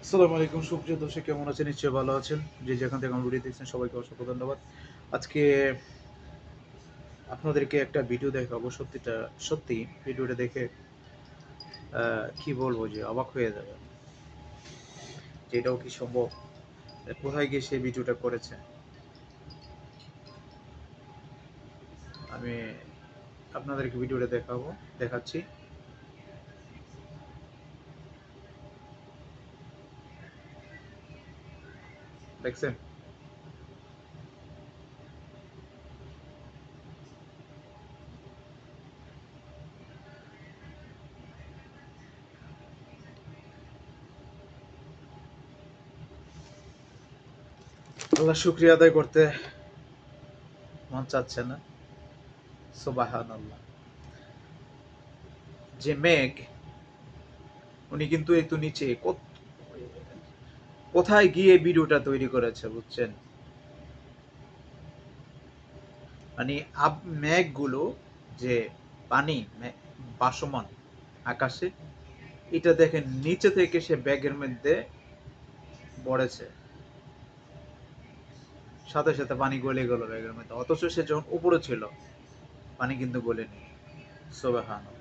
আসসালামু আলাইকুম সুপ্রিয় দর্শক, কেমন আছেন? নিশ্চয়ই ভালো আছেন। যে যেখান থেকে আমার ভিডিও দেখছেন সবাইকে অসংখ্য ধন্যবাদ। আজকে আপনাদেরকে একটা ভিডিও দেখাবো। সত্যি ভিডিওটা দেখে কি বলবো যে অবাক হয়ে যাবে, যে এটাও কি সম্ভব। কোথায় গিয়ে সে ভিডিওটা করেছে আমি আপনাদেরকে ভিডিওটা দেখাচ্ছি। দেখছেন? আল্লাহ শুকরিয়া আদায় করতে মন চাচ্ছে না। সুবহানাল্লাহ। যে মেঘ, উনি কিন্তু এই তো নিচে কোথায় গিয়ে ভিডিওটা তৈরি করেছে বুঝছেন? মানে মেঘগুলো যে ভাসমান আকাশে, এটা দেখেন নিচে থেকে সে ব্যাগের মধ্যে পড়েছে, সাথে সাথে পানি গলে গেল ব্যাগের মধ্যে, অথচ সে যখন উপরে ছিল পানি কিন্তু গলেনি। সুবহানাল্লাহ।